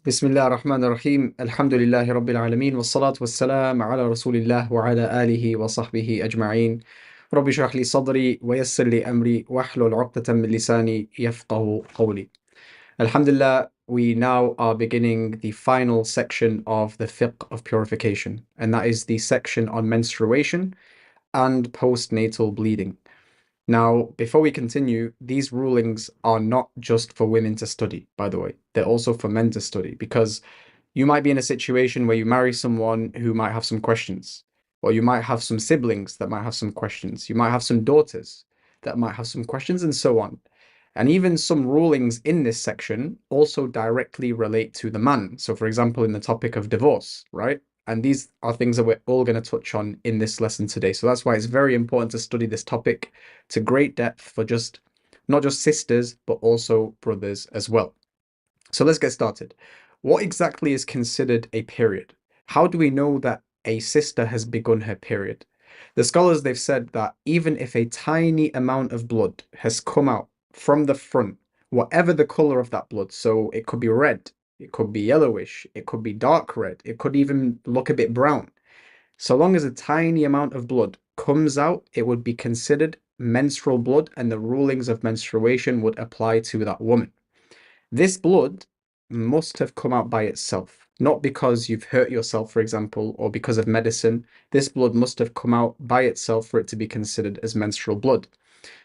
بسم الله الرحمن الرحيم الحمد لله رب العالمين والصلاة والسلام على رسول الله وعلى آله وصحبه أجمعين رب اشرح لي صدري ويسر لي أمري واحلل عقدة من لساني يفقه قولي. Alhamdulillah, we now are beginning the final section of the fiqh of purification, and that is the section on menstruation and postnatal bleeding. Now, before we continue, these rulings are not just for women to study, by the way. They're also for men to study because you might be in a situation where you marry someone who might have some questions, or you might have some siblings that might have some questions. You might have some daughters that might have some questions, and so on. And even some rulings in this section also directly relate to the man. So, for example, in the topic of divorce, right? And these are things that we're all going to touch on in this lesson today. So that's why it's very important to study this topic to great depth for just not just sisters, but also brothers as well. So let's get started. What exactly is considered a period? How do we know that a sister has begun her period? The scholars, they've said that even if a tiny amount of blood has come out from the front, whatever the color of that blood, so it could be red, it could be yellowish, it could be dark red, it could even look a bit brown. So long as a tiny amount of blood comes out, it would be considered menstrual blood, and the rulings of menstruation would apply to that woman. This blood must have come out by itself, not because you've hurt yourself, for example, or because of medicine. This blood must have come out by itself for it to be considered as menstrual blood.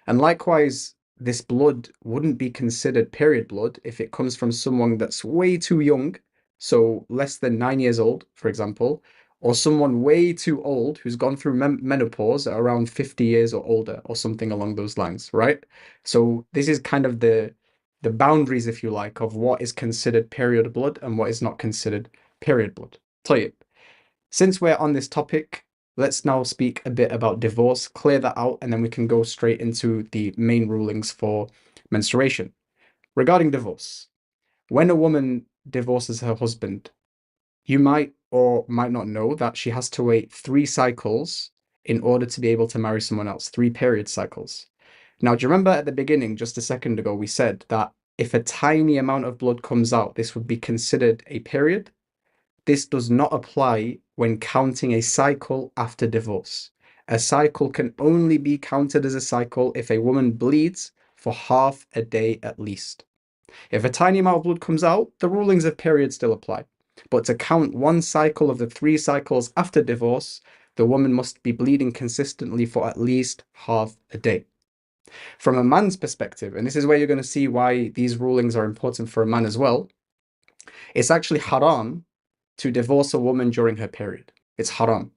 And likewise, this blood wouldn't be considered period blood if it comes from someone that's way too young, so less than 9 years old, for example, or someone way too old who's gone through menopause at around 50 years or older, or something along those lines, right? So this is kind of the boundaries, if you like, of what is considered period blood and what is not considered period blood. طيب. Since we're on this topic, let's now speak a bit about divorce, clear that out, and then we can go straight into the main rulings for menstruation. Regarding divorce, when a woman divorces her husband, you might or might not know that she has to wait 3 cycles in order to be able to marry someone else, 3 period cycles. Now, do you remember at the beginning, just a second ago, we said that if a tiny amount of blood comes out, this would be considered a period? This does not apply when counting a cycle after divorce. A cycle can only be counted as a cycle if a woman bleeds for half a day at least. If a tiny amount of blood comes out, the rulings of period still apply. But to count one cycle of the 3 cycles after divorce, the woman must be bleeding consistently for at least half a day. From a man's perspective, and this is where you're going to see why these rulings are important for a man as well, it's actually haram to divorce a woman during her period. It's haram.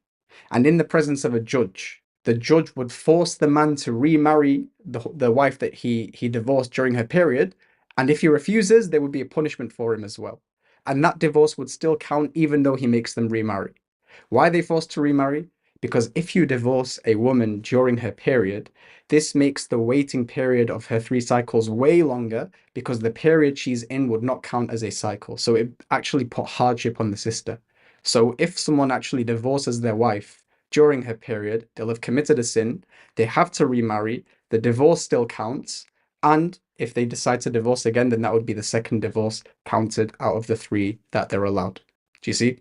And in the presence of a judge, the judge would force the man to remarry the wife that he divorced during her period. And if he refuses, there would be a punishment for him as well. And that divorce would still count even though he makes them remarry. Why are they forced to remarry? Because if you divorce a woman during her period, this makes the waiting period of her 3 cycles way longer because the period she's in would not count as a cycle. So it actually put hardship on the sister. So if someone actually divorces their wife during her period, they'll have committed a sin, they have to remarry, the divorce still counts, and if they decide to divorce again, then that would be the second divorce counted out of the 3 that they're allowed. Do you see?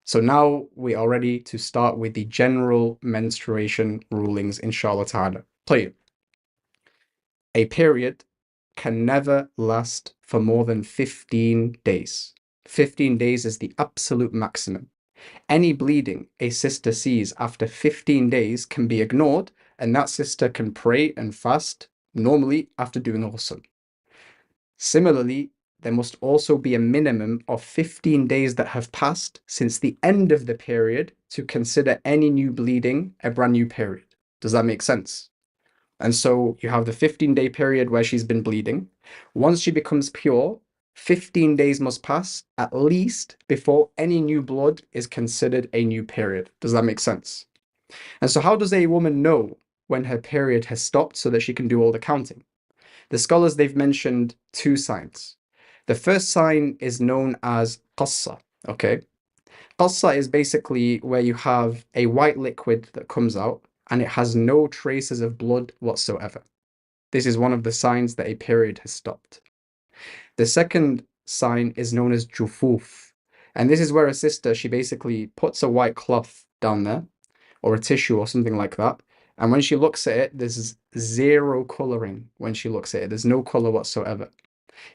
So now we are ready to start with the general menstruation rulings, inshallah ta'ala. طيب. A period can never last for more than 15 days. 15 days is the absolute maximum. Any bleeding a sister sees after 15 days can be ignored, and that sister can pray and fast normally after doing ghusl. Similarly, there must also be a minimum of 15 days that have passed since the end of the period to consider any new bleeding a brand new period. Does that make sense? And so you have the 15-day period where she's been bleeding. Once she becomes pure, 15 days must pass at least before any new blood is considered a new period. Does that make sense? And so how does a woman know when her period has stopped so that she can do all the counting? The scholars, they've mentioned 2 signs. The first sign is known as qassa, okay? Qassa is basically where you have a white liquid that comes out and it has no traces of blood whatsoever. This is one of the signs that a period has stopped. The second sign is known as jufuf. And this is where a sister, she basically puts a white cloth down there or a tissue or something like that. And when she looks at it, there's zero coloring when she looks at it. There's no color whatsoever.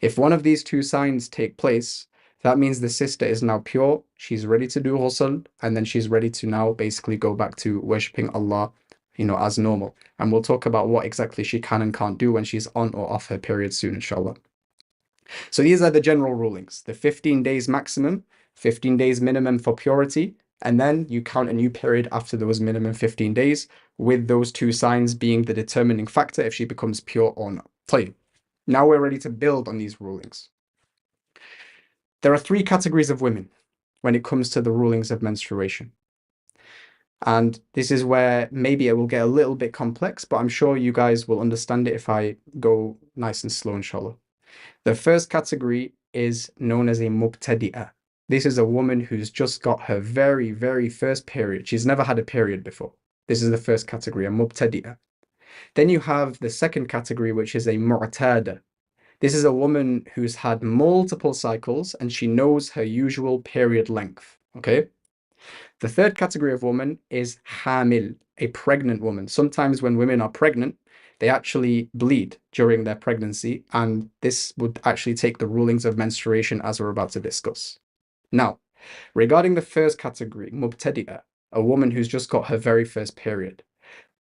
If one of these two signs take place, that means the sister is now pure, she's ready to do ghusl, and then she's ready to now basically go back to worshipping Allah, as normal. And we'll talk about what exactly she can and can't do when she's on or off her period soon, inshallah. So these are the general rulings. The 15 days maximum, 15 days minimum for purity, and then you count a new period after those minimum 15 days, with those two signs being the determining factor if she becomes pure or not. Now we're ready to build on these rulings. There are three categories of women when it comes to the rulings of menstruation. And this is where maybe it will get a little bit complex, but I'm sure you guys will understand it if I go nice and slow, inshallah. The first category is known as a mubtadi'ah. This is a woman who's just got her very, very first period. She's never had a period before. This is the first category, a mubtadi'ah. Then you have the second category, which is a mu'tada. This is a woman who's had multiple cycles and she knows her usual period length, okay? The third category of woman is hamil, a pregnant woman. Sometimes when women are pregnant, they actually bleed during their pregnancy, and this would actually take the rulings of menstruation as we're about to discuss. Now, regarding the first category, mubtadi'ah, a woman who's just got her very first period,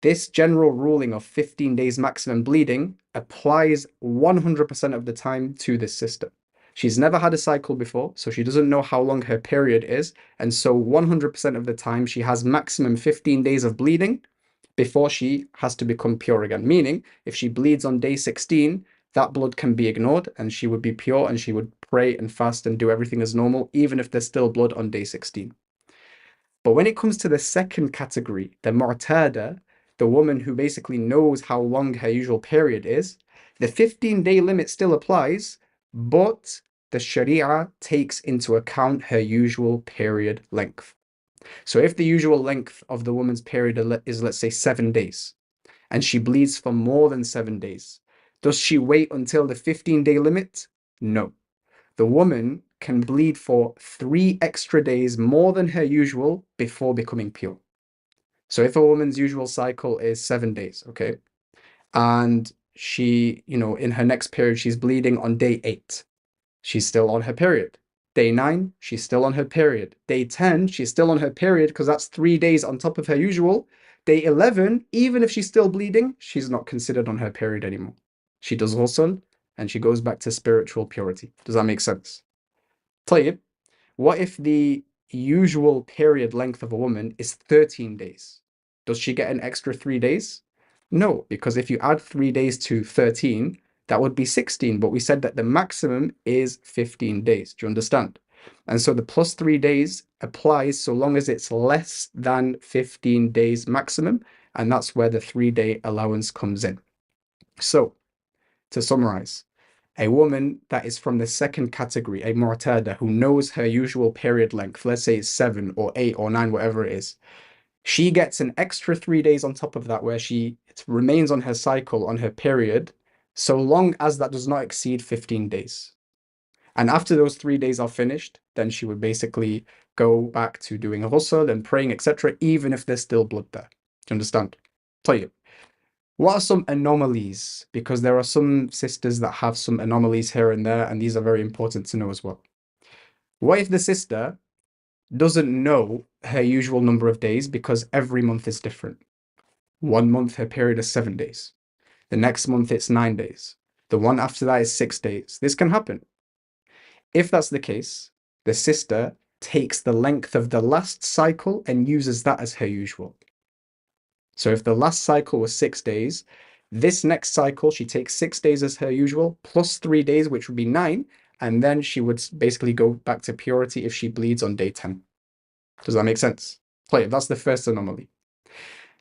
this general ruling of 15 days maximum bleeding applies 100% of the time to this sister. She's never had a cycle before, so she doesn't know how long her period is, and so 100% of the time she has maximum 15 days of bleeding before she has to become pure again. Meaning, if she bleeds on day 16, that blood can be ignored and she would be pure and she would pray and fast and do everything as normal, even if there's still blood on day 16. But when it comes to the second category, the mu'tada, the woman who basically knows how long her usual period is, the 15-day limit still applies, but the Sharia takes into account her usual period length. So if the usual length of the woman's period is, let's say, 7 days, and she bleeds for more than 7 days, does she wait until the 15-day limit? No. The woman can bleed for 3 extra days more than her usual before becoming pure. So if a woman's usual cycle is 7 days, okay, and she, in her next period, she's bleeding on day 8, she's still on her period. Day 9, she's still on her period. Day 10, she's still on her period because that's 3 days on top of her usual. Day 11, even if she's still bleeding, she's not considered on her period anymore. She does ghusl and she goes back to spiritual purity. Does that make sense? طيب, what if the usual period length of a woman is 13 days? Does she get an extra 3 days? No, because if you add 3 days to 13, that would be 16. But we said that the maximum is 15 days. Do you understand? And so the plus 3 days applies so long as it's less than 15 days maximum. And that's where the 3-day allowance comes in. So to summarize, a woman that is from the second category, a mu'tada, who knows her usual period length, let's say it's 7 or 8 or 9, whatever it is, she gets an extra 3 days on top of that where she remains on her cycle, on her period, so long as that does not exceed 15 days. And after those 3 days are finished, then she would basically go back to doing ghusl and praying, etc., even if there's still blood there. Do you understand? طيب. What are some anomalies? Because there are some sisters that have some anomalies here and there, and these are very important to know as well. What if the sister doesn't know her usual number of days because every month is different? 1 month her period is 7 days. The next month it's 9 days. The one after that is 6 days. This can happen. If that's the case, the sister takes the length of the last cycle and uses that as her usual. So if the last cycle was 6 days, this next cycle, she takes 6 days as her usual, plus 3 days, which would be 9, and then she would basically go back to purity if she bleeds on day 10. Does that make sense? That's the first anomaly.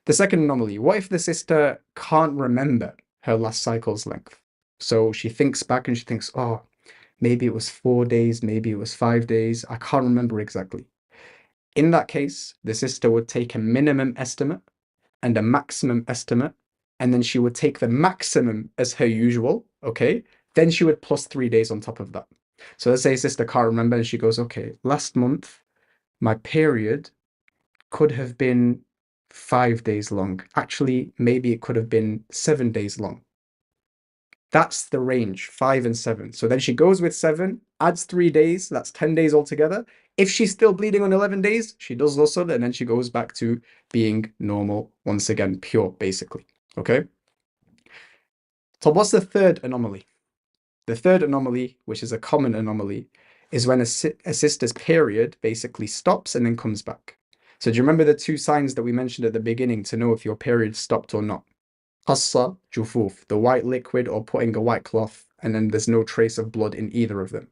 The second anomaly, what if the sister can't remember her last cycle's length? So she thinks back and she thinks, oh, maybe it was 4 days, maybe it was 5 days, I can't remember exactly. In that case, the sister would take a minimum estimate and a maximum estimate, and then she would take the maximum as her usual, okay? Then she would plus 3 days on top of that. So let's say sister can't remember and she goes, okay, last month my period could have been 5 days long. Actually, maybe it could have been 7 days long. That's the range, 5 and 7. So then she goes with 7, adds 3 days, that's 10 days altogether. If she's still bleeding on 11 days, she does ghusl and then she goes back to being normal once again, pure, basically. Okay? So what's the third anomaly? The third anomaly, which is a common anomaly, is when a sister's period basically stops and then comes back. So do you remember the two signs that we mentioned at the beginning to know if your period stopped or not? Qassa, jufuf, the white liquid or putting a white cloth, and then there's no trace of blood in either of them.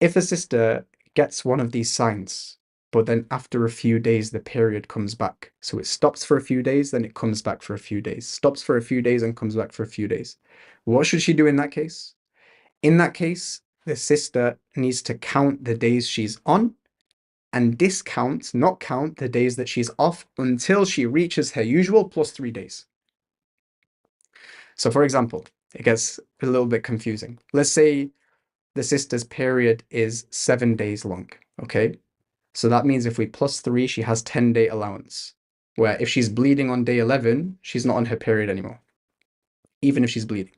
If a sister gets one of these signs, but then after a few days the period comes back, so it stops for a few days, then it comes back for a few days, stops for a few days and comes back for a few days. What should she do in that case? In that case, the sister needs to count the days she's on and discount, not count, the days that she's off until she reaches her usual plus 3 days. So, for example, it gets a little bit confusing. Let's say the sister's period is 7 days long, okay? So that means if we plus 3, she has 10-day allowance, where if she's bleeding on day 11, she's not on her period anymore, even if she's bleeding.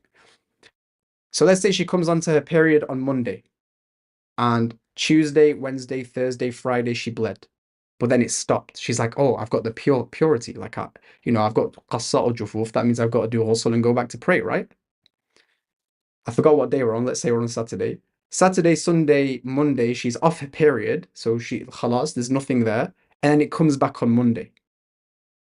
So let's say she comes onto her period on Monday, and Tuesday, Wednesday, Thursday, Friday, she bled. But then it stopped. She's like, oh, I've got the purity. Like, I've got qassa or jufuf. That means I've got to do ghusl and go back to pray, right? I forgot what day we're on. Let's say we're on Saturday. Saturday, Sunday, Monday, she's off her period. So khalas, there's nothing there. And then it comes back on Monday.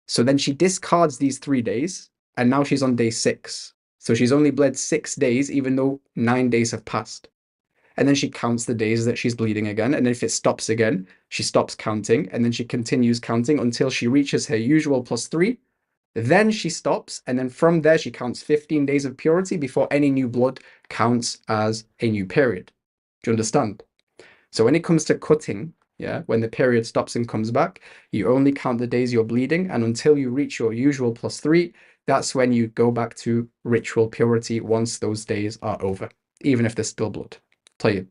So then she discards these 3 days. And now she's on day 6. So she's only bled 6 days, even though 9 days have passed. And then she counts the days that she's bleeding again. And if it stops again, she stops counting. And then she continues counting until she reaches her usual plus 3. Then she stops. And then from there, she counts 15 days of purity before any new blood counts as a new period. Do you understand? So when it comes to cutting, yeah, when the period stops and comes back, you only count the days you're bleeding. And until you reach your usual plus 3, that's when you go back to ritual purity once those days are over, even if there's still blood. طيب.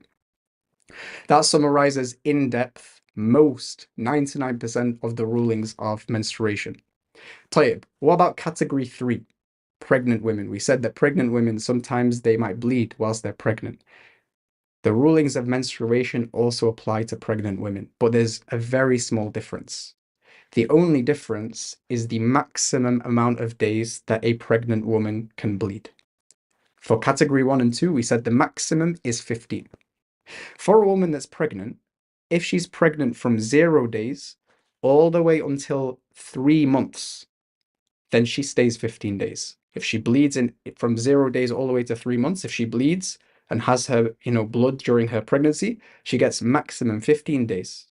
That summarizes in depth most 99% of the rulings of menstruation. طيب, what about category 3? Pregnant women. We said that pregnant women, sometimes they might bleed whilst they're pregnant. The rulings of menstruation also apply to pregnant women, but there's a very small difference. The only difference is the maximum amount of days that a pregnant woman can bleed. For category 1 and 2, we said the maximum is 15. For a woman that's pregnant, if she's pregnant from 0 days all the way until 3 months, then she stays 15 days. If she bleeds from 0 days all the way to 3 months, if she bleeds and has her, blood during her pregnancy, she gets maximum 15 days.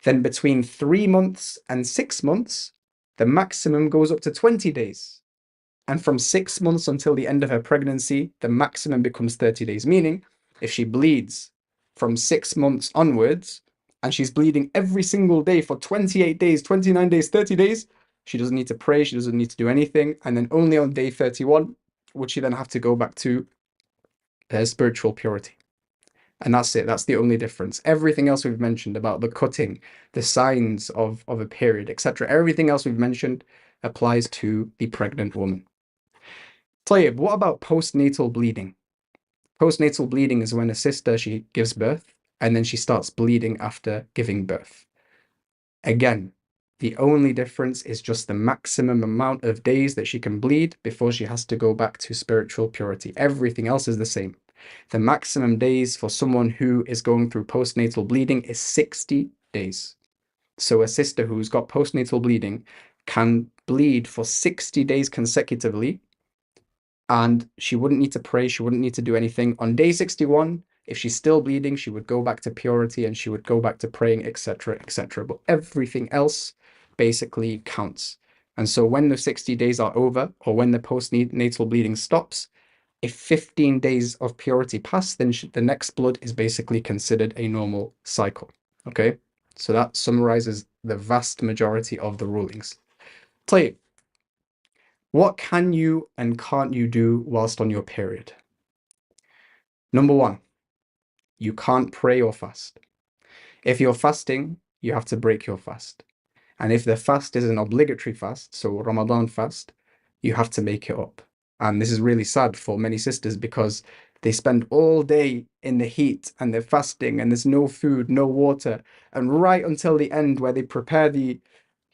Then between 3 months and 6 months, the maximum goes up to 20 days. And from 6 months until the end of her pregnancy, the maximum becomes 30 days. Meaning, if she bleeds from 6 months onwards, and she's bleeding every single day for 28 days, 29 days, 30 days, she doesn't need to pray, she doesn't need to do anything. And then only on day 31 would she then have to go back to her spiritual purity. And that's it. That's the only difference. Everything else we've mentioned about the cutting, the signs of a period, etc., everything else we've mentioned applies to the pregnant woman. طيب, what about postnatal bleeding? Postnatal bleeding is when a sister, she gives birth and then she starts bleeding after giving birth. Again, the only difference is just the maximum amount of days that she can bleed before she has to go back to spiritual purity. Everything else is the same. The maximum days for someone who is going through postnatal bleeding is 60 days. So a sister who's got postnatal bleeding can bleed for 60 days consecutively, and she wouldn't need to pray, she wouldn't need to do anything. On day 61, if she's still bleeding, she would go back to purity and she would go back to praying, etc., etc. But everything else basically counts. And so when the 60 days are over, or when the postnatal bleeding stops, if 15 days of purity pass, then the next blood is basically considered a normal cycle. Okay? So that summarizes the vast majority of the rulings. طيب, what can you and can't you do whilst on your period? Number 1, you can't pray or fast. If you're fasting, you have to break your fast. And if the fast is an obligatory fast, so Ramadan fast, you have to make it up. And this is really sad for many sisters because they spend all day in the heat and they're fasting and there's no food, no water. And right until the end where they prepare the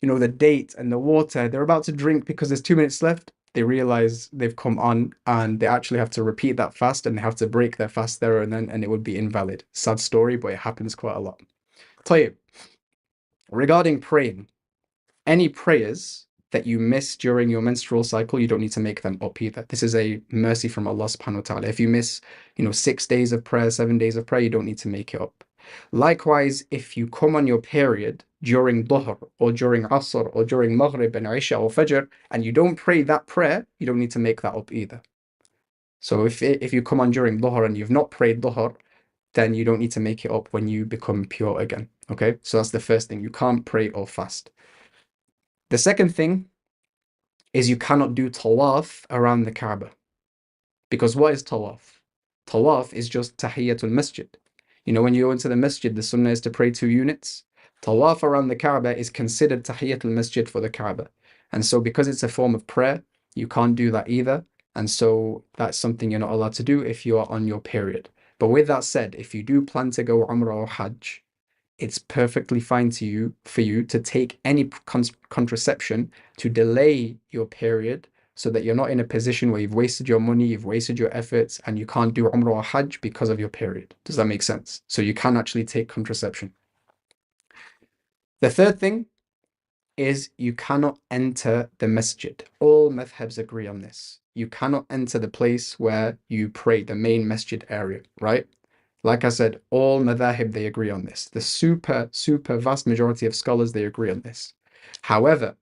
date and the water, they're about to drink because there's 2 minutes left. They realize they've come on and they actually have to repeat that fast and they have to break their fast there and then, and it would be invalid. Sad story, but it happens quite a lot. طيب, regarding praying, any prayers that you miss during your menstrual cycle, you don't need to make them up either. This is a mercy from Allah subhanahu wa ta'ala. If you miss, 6 days of prayer, 7 days of prayer, you don't need to make it up. Likewise, if you come on your period during Dhuhr or during Asr or during Maghrib and Isha or Fajr and you don't pray that prayer, you don't need to make that up either. So if you come on during Dhuhr and you've not prayed Dhuhr, then you don't need to make it up when you become pure again. Okay, so that's the first thing. You can't pray or fast. The second thing is you cannot do tawaf around the Kaaba. Because what is tawaf? Tawaf is just tahiyatul masjid. When you go into the masjid, the sunnah is to pray 2 units. Tawaf around the Kaaba is considered tahiyatul masjid for the Kaaba. And so because it's a form of prayer, you can't do that either. And so that's something you're not allowed to do if you are on your period. But with that said, if you do plan to go Umrah or Hajj, it's perfectly fine for you to take any contraception to delay your period so that you're not in a position where you've wasted your money, you've wasted your efforts, and you can't do Umrah or Hajj because of your period. Does that make sense? So you can actually take contraception. The third thing is you cannot enter the masjid. All madhabs agree on this. You cannot enter the place where you pray, the main masjid area, right? Like I said, all madhahib, they agree on this. The super, super vast majority of scholars, they agree on this. However,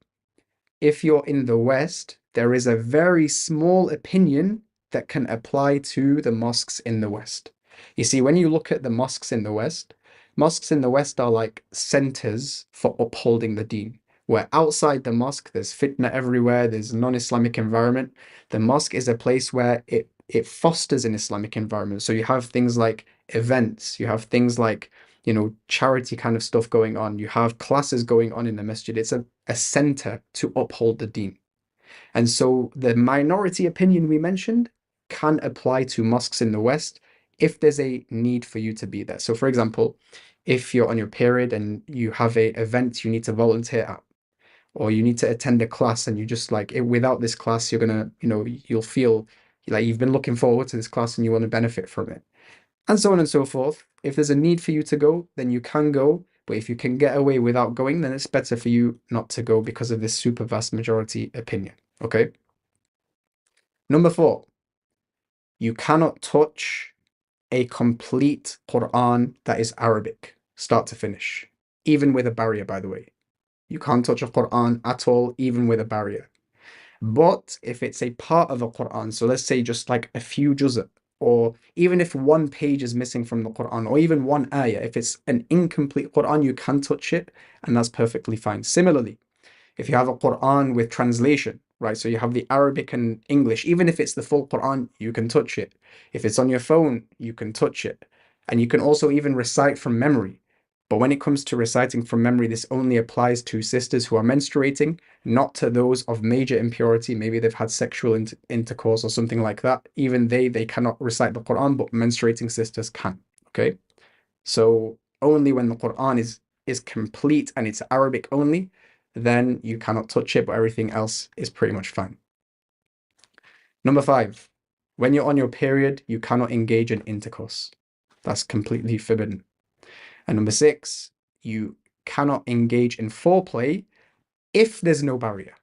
if you're in the West, there is a very small opinion that can apply to the mosques in the West. You see, when you look at the mosques in the West are like centers for upholding the deen. Where outside the mosque, there's fitna everywhere, there's non-Islamic environment. The mosque is a place where it fosters an Islamic environment. So you have things like events, you have things like charity kind of stuff going on. You have classes going on in the masjid. It's a center to uphold the deen. And so the minority opinion we mentioned can apply to mosques in the West if there's a need for you to be there. So for example, if you're on your period and you have a event you need to volunteer at, or you need to attend a class and you just like without this class, you're gonna, you'll feel like you've been looking forward to this class and you want to benefit from it. And so on and so forth. If there's a need for you to go, then you can go. But if you can get away without going, then it's better for you not to go because of this super vast majority opinion. Okay. Number 4, you cannot touch a complete Quran that is Arabic, start to finish, even with a barrier, by the way. You can't touch a Quran at all, even with a barrier. But if it's a part of a Quran, so let's say just like a few juz', or even if one page is missing from the Quran, or even one ayah, if it's an incomplete Quran, you can touch it, and that's perfectly fine. Similarly, if you have a Quran with translation, right? So you have the Arabic and English, even if it's the full Quran, you can touch it. If it's on your phone, you can touch it. And you can also even recite from memory. But when it comes to reciting from memory, this only applies to sisters who are menstruating, not to those of major impurity. Maybe they've had sexual intercourse or something like that. Even they cannot recite the Quran, but menstruating sisters can. Okay? So only when the Quran is complete and it's Arabic only, then you cannot touch it, but everything else is pretty much fine. Number 5, when you're on your period, you cannot engage in intercourse. That's completely forbidden. And number 6, you cannot engage in foreplay if there's no barrier.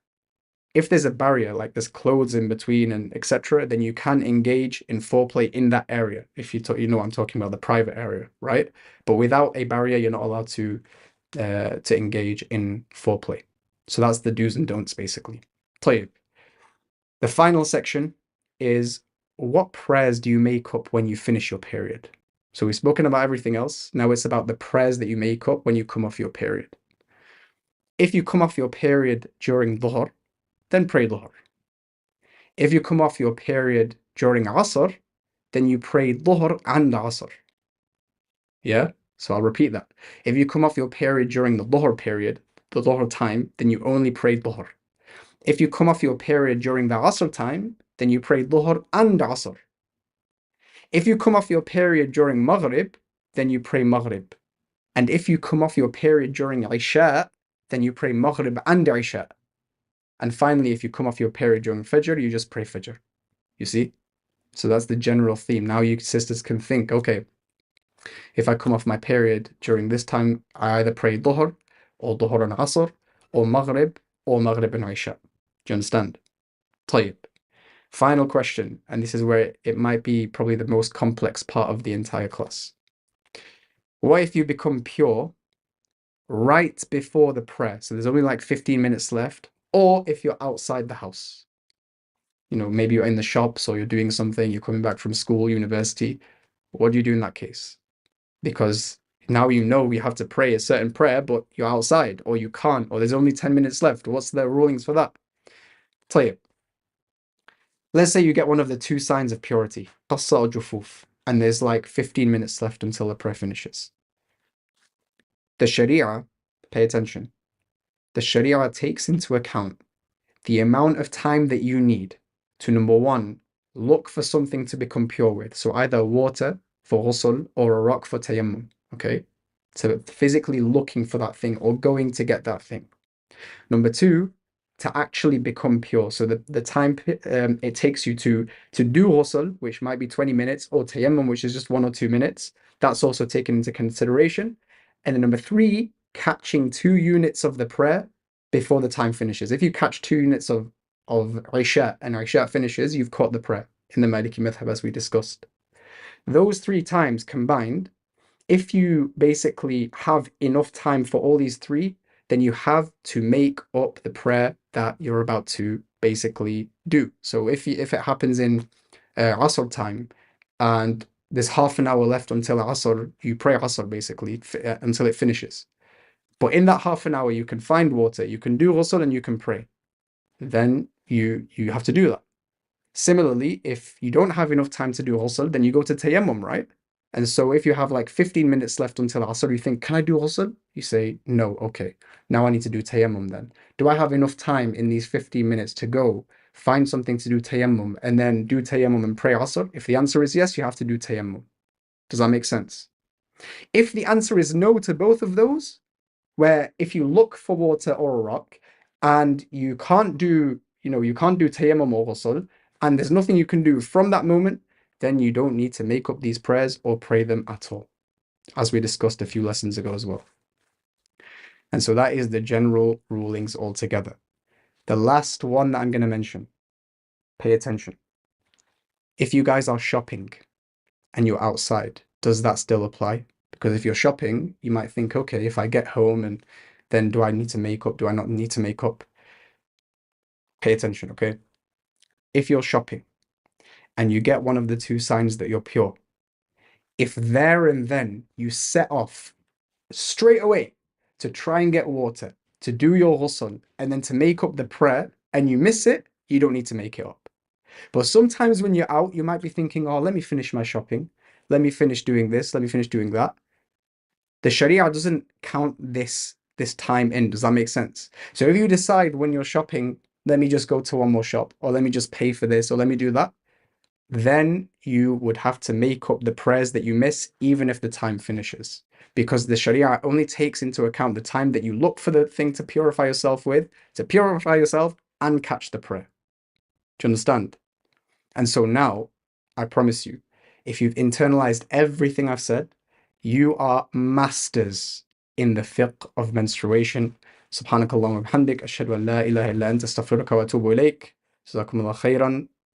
If there's a barrier, like there's clothes in between and etc., then you can engage in foreplay in that area. If you know I'm talking about the private area, right? But without a barrier, you're not allowed to engage in foreplay. So that's the do's and don'ts, basically. طيب. The final section is what prayers do you make up when you finish your period? So we've spoken about everything else. Now it's about the prayers that you make up when you come off your period. If you come off your period during Dhuhr, then pray Dhuhr. If you come off your period during Asr, then you pray Dhuhr and Asr. Yeah? So I'll repeat that. If you come off your period during the Dhuhr period, the Dhuhr time, then you only pray Dhuhr. If you come off your period during the Asr time, then you pray Dhuhr and Asr. If you come off your period during Maghrib, then you pray Maghrib. And if you come off your period during Isha, then you pray Maghrib and Isha. And finally, if you come off your period during Fajr, you just pray Fajr. You see? So that's the general theme. Now you sisters can think, okay, if I come off my period during this time, I either pray Dhuhr or Dhuhr and Asr or Maghrib and Isha. Do you understand? طيب. Final question, and this is where it might be probably the most complex part of the entire class. What if you become pure right before the prayer? So there's only like 15 minutes left, or if you're outside the house. You know, maybe you're in the shops or you're doing something, you're coming back from school, university. What do you do in that case? Because now you know you have to pray a certain prayer, but you're outside or you can't, or there's only 10 minutes left. What's the rulings for that? طيب. Let's say you get one of the two signs of purity, qassa or jufuf, and there's like 15 minutes left until the prayer finishes. The Sharia, pay attention, the Sharia takes into account the amount of time that you need to, number one, look for something to become pure with. So either water for ghusl or a rock for tayammum, okay? So physically looking for that thing or going to get that thing. Number two, to actually become pure. So the time it takes you to do ghusl, which might be 20 minutes, or tayammum, which is just 1 or 2 minutes, that's also taken into consideration. And then number three, catching 2 units of the prayer before the time finishes. If you catch 2 units of Isha and Isha finishes, you've caught the prayer in the Maliki madhab as we discussed. Those 3 times combined, if you basically have enough time for all these 3, then you have to make up the prayer that you're about to basically do. So if it happens in Asr time and there's half an hour left until Asr, you pray Asr basically until it finishes. But in that half an hour, you can find water, you can do ghusl and you can pray. Then you have to do that. Similarly, if you don't have enough time to do ghusl, then you go to tayammum, right? And so if you have like 15 minutes left until Asr, you think, can I do ghusl? You say, no, okay. Now I need to do tayammum then. Do I have enough time in these 15 minutes to go find something to do tayammum and then do tayammum and pray Asr? If the answer is yes, you have to do tayammum. Does that make sense? If the answer is no to both of those, where if you look for water or a rock and you can't do tayammum or ghusl, and there's nothing you can do from that moment, then you don't need to make up these prayers or pray them at all, as we discussed a few lessons ago as well. And so that is the general rulings altogether. The last one that I'm going to mention, pay attention. If you guys are shopping and you're outside, does that still apply? Because if you're shopping, you might think, okay, if I get home and then do I need to make up? Do I not need to make up? Pay attention, okay? If you're shopping and you get one of the 2 signs that you're pure, if there and then you set off straight away to try and get water, to do your ghusl, and then to make up the prayer, and you miss it, you don't need to make it up. But sometimes when you're out, you might be thinking, oh, let me finish my shopping. Let me finish doing this. Let me finish doing that. The Sharia doesn't count this time in. Does that make sense? So if you decide when you're shopping, let me just go to one more shop, or let me just pay for this, or let me do that, then you would have to make up the prayers that you miss, even if the time finishes. Because the Sharia only takes into account the time that you look for the thing to purify yourself with, to purify yourself and catch the prayer. Do you understand? And so now, I promise you, if you've internalized everything I've said, you are masters in the fiqh of menstruation. سبحانك اللهم وبحمدك أشهد أن لا إله إلا أنت أستغفرك وأتوب إليك. جزاكم الله خيرا.